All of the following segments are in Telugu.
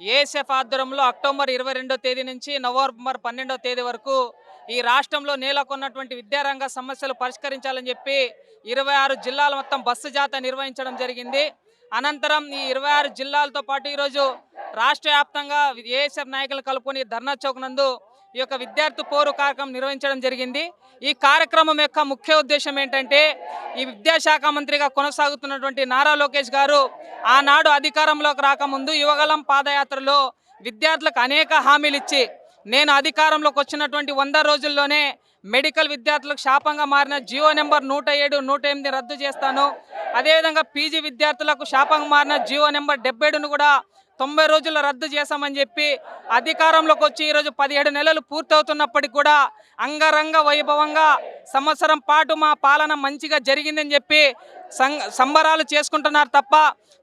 ఏఎస్ఎఫ్ ఆధ్వర్యంలో అక్టోబర్ 22వ తేదీ నుంచి నవంబర్ 12వ తేదీ వరకు ఈ రాష్ట్రంలో నెలకొన్నటువంటి విద్యారంగ సమస్యలు పరిష్కరించాలని చెప్పి 26 జిల్లాల మొత్తం బస్సు జాథా నిర్వహించడం జరిగింది. అనంతరం ఈ 26 జిల్లాలతో పాటు ఈరోజు రాష్ట్ర వ్యాప్తంగా ఏఎస్ఎఫ్ నాయకులు కలుపుకొని ధర్నా చౌక్ నందు ఈ యొక్క విద్యార్థి పోరు కార్యక్రమం నిర్వహించడం జరిగింది. ఈ కార్యక్రమం యొక్క ముఖ్య ఉద్దేశం ఏంటంటే, ఈ విద్యాశాఖ మంత్రిగా కొనసాగుతున్నటువంటి నారా లోకేష్ గారు ఆనాడు అధికారంలోకి రాకముందు యువగలం పాదయాత్రలో విద్యార్థులకు అనేక హామీలు ఇచ్చి, నేను అధికారంలోకి వచ్చినటువంటి 100 రోజుల్లోనే మెడికల్ విద్యార్థులకు శాపంగా మారిన జియో నెంబర్ 107, 108 రద్దు చేస్తాను, అదేవిధంగా పీజీ విద్యార్థులకు శాపంగా మారిన జియో నెంబర్ 77ను కూడా 90 రోజుల్లో రద్దు చేశామని చెప్పి అధికారంలోకి వచ్చి ఈరోజు 17 నెలలు పూర్తవుతున్నప్పటికీ కూడా అంగరంగ వైభవంగా సంవత్సరం పాటు మా పాలన మంచిగా జరిగిందని చెప్పి సంబరాలు చేసుకుంటున్నారు తప్ప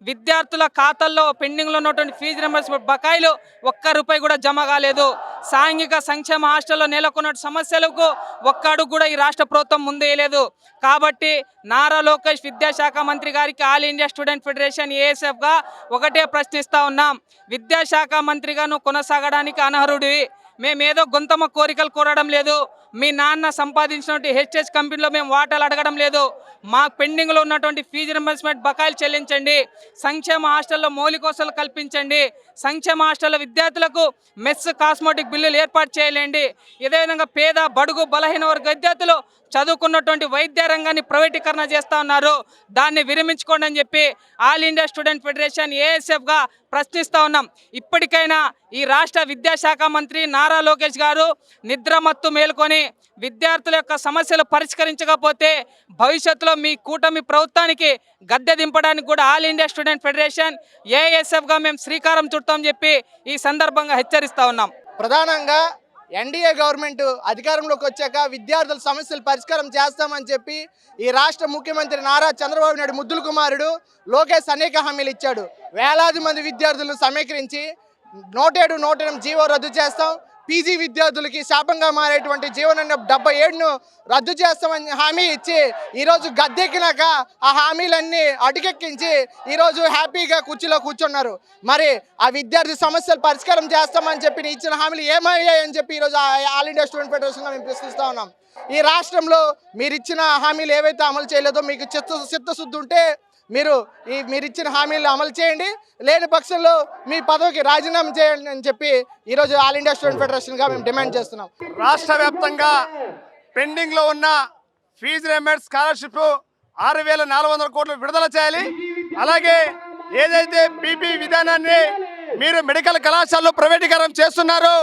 విద్యార్థుల ఖాతాల్లో పెండింగ్లో ఉన్నటువంటి ఫీజు రింబర్స్మెంట్ బకాయిలు ఒక్క రూపాయి కూడా జమ కాలేదు. సాంఘిక సంక్షేమ హాస్టల్లో నెలకొన్న సమస్యలకు ఒక్క అడుగు కూడా ఈ రాష్ట్ర ప్రభుత్వం ముందేయలేదు. కాబట్టి నారా లోకేష్ విద్యాశాఖ మంత్రి గారికి ఆల్ ఇండియా స్టూడెంట్ ఫెడరేషన్ ఏఎస్ఎఫ్గా ఒకటే ప్రశ్నిస్తూ ఉన్నాం. విద్యాశాఖ మంత్రిగా నువ్వు కొనసాగడానికి అనర్హుడివి. మేమేదో గొంతమ్మ కోరికలు కోరడం లేదు. మీ నాన్న సంపాదించినటువంటి హెచ్హెచ్ కంపెనీలో మేము వాటాలు అడగడం లేదు. మా పెండింగ్లో ఉన్నటువంటి ఫీజు రింబర్స్మెంట్ బకాయిలు చెల్లించండి, సంక్షేమ హాస్టల్లో మౌలిక వసతులు కల్పించండి, సంక్షేమ హాస్టల్లో విద్యార్థులకు మెస్ కాస్మెటిక్ బిల్లులు ఏర్పాటు చేయాలండి. ఇదే విధంగా పేద బడుగు బలహీన వర్గ విద్యార్థులు చదువుకున్నటువంటి వైద్య రంగాన్ని ప్రైవేటీకరణ చేస్తూ ఉన్నారు, దాన్ని విరమించుకోండి అని చెప్పి ఆల్ ఇండియా స్టూడెంట్ ఫెడరేషన్ ఏఎస్ఎఫ్గా ప్రశ్నిస్తూ ఉన్నాం. ఇప్పటికైనా ఈ రాష్ట్ర విద్యాశాఖ మంత్రి నారా లోకేష్ గారు నిద్రమత్తు మేల్కొని విద్యార్థుల యొక్క సమస్యలు పరిష్కరించకపోతే భవిష్యత్తులో మీ కూటమి ప్రభుత్వానికి గద్దె దింపడానికి కూడా ఆల్ ఇండియా స్టూడెంట్ ఫెడరేషన్ ఏఎస్ఎఫ్గా మేము శ్రీకారం చుడతామని చెప్పి ఈ సందర్భంగా హెచ్చరిస్తూ ఉన్నాం. ప్రధానంగా ఎన్డీఏ గవర్నమెంట్ అధికారంలోకి వచ్చాక విద్యార్థుల సమస్యలు పరిష్కారం చేస్తామని చెప్పి ఈ రాష్ట్ర ముఖ్యమంత్రి నారా చంద్రబాబు నాయుడు ముద్దుల కుమారుడు లోకేష్ అనేక హామీలు ఇచ్చాడు. వేలాది మంది విద్యార్థులను సమీకరించి 107, 108 జీవో రద్దు చేస్తాం, పీజీ విద్యార్థులకి శాపంగా మారేటువంటి జీవో నెంబర్ 77ను రద్దు చేస్తామని హామీ ఇచ్చి ఈరోజు గద్దెక్కినాక ఆ హామీలన్నీ అటుకెక్కించి ఈరోజు హ్యాపీగా కుర్చీలో కూర్చున్నారు. మరి ఆ విద్యార్థి సమస్యలు పరిష్కారం చేస్తామని చెప్పి ఇచ్చిన హామీలు ఏమయ్యాయని చెప్పి ఈరోజు ఆల్ ఇండియా స్టూడెంట్ ఫెడరేషన్గా మేము ప్రశ్నిస్తూ ఉన్నాం. ఈ రాష్ట్రంలో మీరు ఇచ్చిన హామీలు ఏవైతే అమలు చేయలేదో మీకు చిత్తశుద్ధి ఉంటే మీరు ఇచ్చిన హామీలు అమలు చేయండి, లేని పక్షంలో మీ పదవికి రాజీనామా చేయండి అని చెప్పి ఈరోజు ఆల్ ఇండియా స్టూడెంట్ ఫెడరేషన్గా మేము డిమాండ్ చేస్తున్నాం. రాష్ట్ర వ్యాప్తంగా పెండింగ్లో ఉన్న ఫీజు రియంబర్స్మెంట్ స్కాలర్షిప్ 6,400 కోట్లు విడుదల చేయాలి. అలాగే ఏదైతే పీపీ విధానాన్ని మీరు మెడికల్ కళాశాలలో ప్రైవేటీకరణ చేస్తున్నారో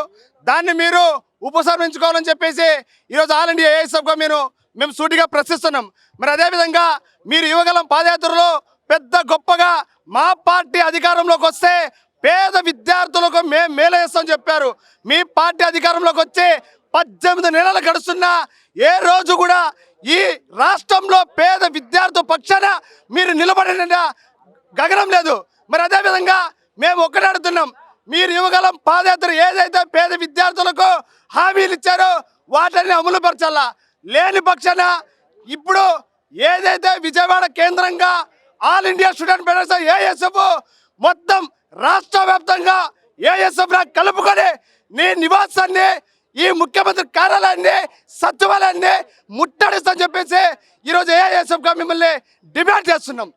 దాన్ని మీరు ఉపసంహరించుకోవాలని చెప్పేసి ఈరోజు ఆల్ ఇండియా ఏఎస్ఎఫ్గా మేము సూటిగా ప్రశ్నిస్తున్నాం. మరి అదేవిధంగా మీరు యువగలం పాదయాత్రలో పెద్ద గొప్పగా మా పార్టీ అధికారంలోకి వస్తే పేద విద్యార్థులకు మేము మేలేస్తామని చెప్పారు. మీ పార్టీ అధికారంలోకి వచ్చి 18 నెలలు గడుస్తున్నా ఏ రోజు కూడా ఈ రాష్ట్రంలో పేద విద్యార్థుల పక్షాన మీరు నిలబడిన గగనం లేదు. మరి అదేవిధంగా మేము ఒక్కటే అడుగుతున్నాం, మీరు యువగలం పాదయాత్ర ఏదైతే పేద విద్యార్థులకు హామీలు ఇచ్చారో వాటిని అమలుపరచాలా. లేని పక్షాన ఇప్పుడు ఏదైతే విజయవాడ కేంద్రంగా all India student federation ASF మొత్తం రాష్ట్ర వ్యాప్తంగా ఏఎస్ఎఫ్ కలుపుకొని నీ నివాసాన్ని ఈ ముఖ్యమంత్రి కార్యాలయాన్ని సచివాలయాన్ని ముట్టడిస్తా చెప్పేసి ఈరోజు ఏఎస్ఎఫ్గా మిమ్మల్ని డిమాండ్ చేస్తున్నాం.